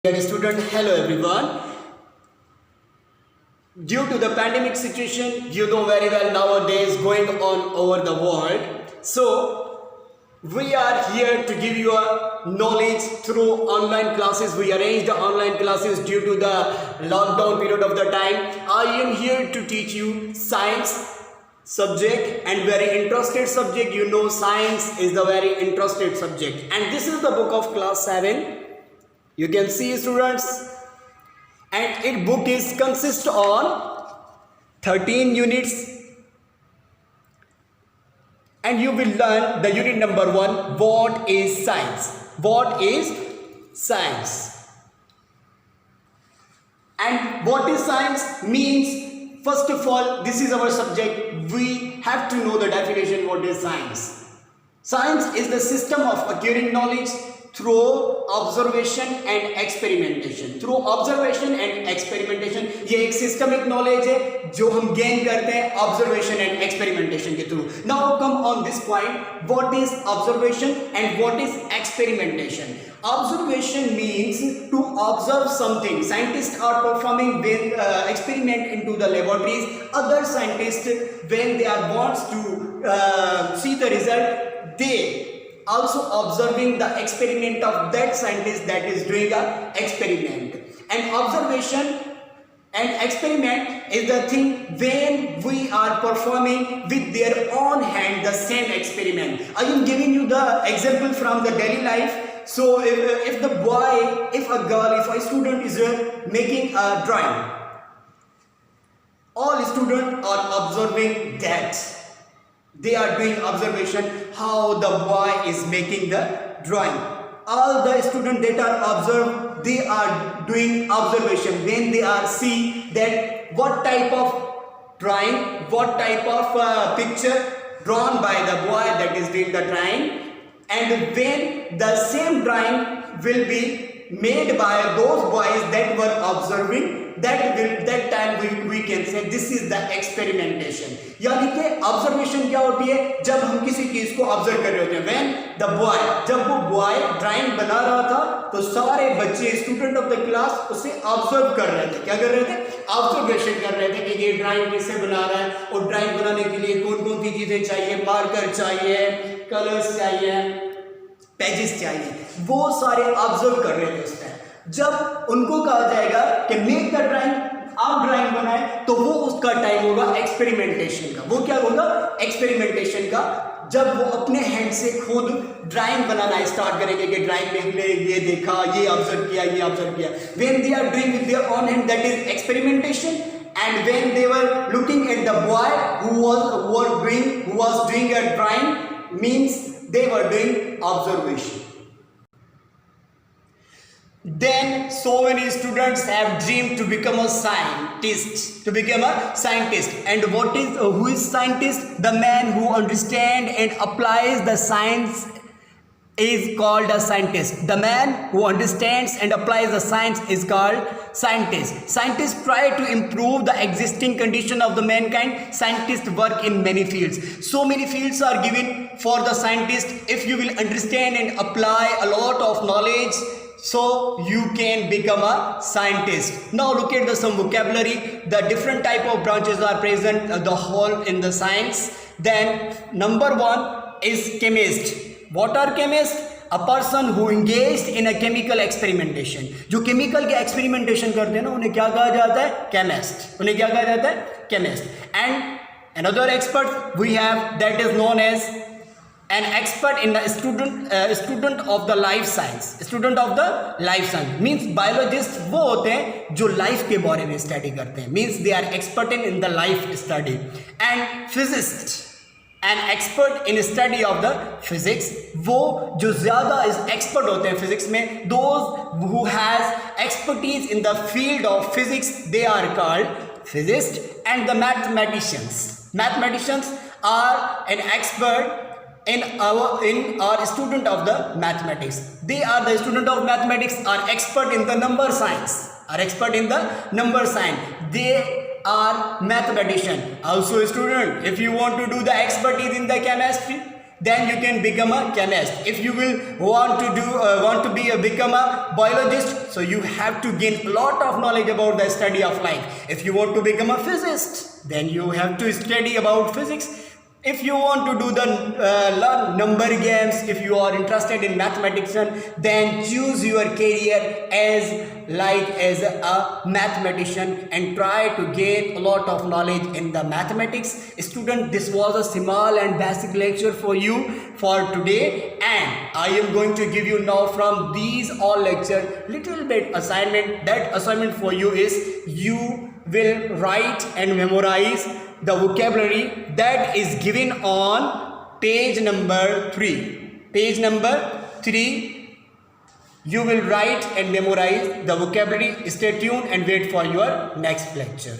Dear student, hello everyone. Due to the pandemic situation, you know very well nowadays going on over the world. So, we are here to give you a knowledge through online classes. We arranged the online classes due to the lockdown period of the time. I am here to teach you science subject and very interested subject. You know science is the very interested subject. And this is the book of class 7. You can see students, and its book is consist on 13 units, and you will learn the unit number 1. What is science? What is science? And what is science means, first of all, this is our subject. We have to know the definition. What is science? Science is the system of acquiring knowledge through observation and experimentation. Through observation and experimentation, ये एक systemic knowledge है जो हम gain करते हैं observation and experimentation के through. Now come on this point. What is observation and what is experimentation? Observation means to observe something. Scientists are performing experiment into the laboratories. Other scientists, when they are wants to see the result, they also observing the experiment of that scientist that is doing a experiment. And observation and experiment is the thing when we are performing with their own hand the same experiment. I am giving you the example from the daily life. So if the boy, if a girl, if a student is making a drawing, all students are observing that. They are doing observation how the boy is making the drawing. All the students that are observed, they are doing observation when they are see that what type of drawing, what type of picture drawn by the boy that is doing the drawing, and when the same drawing will be made by those boys that were observing, that time we can say this is the experimentation. यानी कि observation क्या होती है? जब हम किसी चीज को observe कर रहे होते हैं. When the boy, जब वो boy drawing बना रहा था, तो सारे बच्चे student of the class उसे observe कर रहे थे. क्या कर रहे थे? Observation कर रहे थे कि ये drawing कैसे बना रहा है और drawing बनाने के लिए कौन-कौन सी चीजें चाहिए, marker चाहिए, colors चाहिए, pages चाहिए. वो सारे observe कर रहे थे उस टाइम. जब उनको कहा जाएगा कि मेक द ड्राइंग, आप ड्राइंग बनाए, तो वो उसका टाइम होगा एक्सपेरिमेंटेशन का. वो क्या होगा? एक्सपेरिमेंटेशन का. जब वो अपने हैंड से खुद ड्राइंग बनाना स्टार्ट करेंगे कि ड्राइंग में हमने ये देखा, ये ऑब्जर्व किया, ये ऑब्जर्व किया. When they are doing with their own hand, that is experimentation. And when they were looking at the boy who was doing a drawing, means they were doing observation. Then so many students have dreamed to become a scientist, and who is scientist? The man who understands and applies the science is called a scientist. The man who understands and applies the science is called scientist. Scientists try to improve the existing condition of the mankind. Scientists work in many fields. So many fields are given for the scientist. If you will understand and apply a lot of knowledge, so you can become a scientist. Now look at some vocabulary. The different type of branches are present the whole in the science. Then number 1 is chemist. What are chemists? A person who engaged in a chemical experimentation. जो chemical के experimentation करते हैं ना, उन्हें क्या कहा जाता है? Chemist. उन्हें क्या कहा जाता है? Chemist. And another expert we have, that is known as an expert in the student of the life science. Student of the life science means biologist वो होते हैं जो life के बारे में study करते हैं. Means they are expert in the life study. And physicist, an expert in study of the physics. वो जो ज़्यादा इस expert होते हैं physics में, those who has expertise in the field of physics, they are called physicists. And the mathematicians are an expert in our student of the mathematics. They are the student of mathematics, are expert in the number science, They are mathematician. Also student, if you want to do the expertise in the chemistry, then you can become a chemist. If you will want to become a biologist, so you have to gain a lot of knowledge about the study of life. If you want to become a physicist, then you have to study about physics. If you want to do the learn number games, if you are interested in mathematics, then choose your career as a mathematician and try to gain a lot of knowledge in the mathematics. Student, this was a small and basic lecture for you for today, and I am going to give you now from these all lecture little bit assignment. That assignment for you is you will write and memorize the vocabulary that is given on page number 3. Page number 3, you will write and memorize the vocabulary. Stay tuned and wait for your next lecture.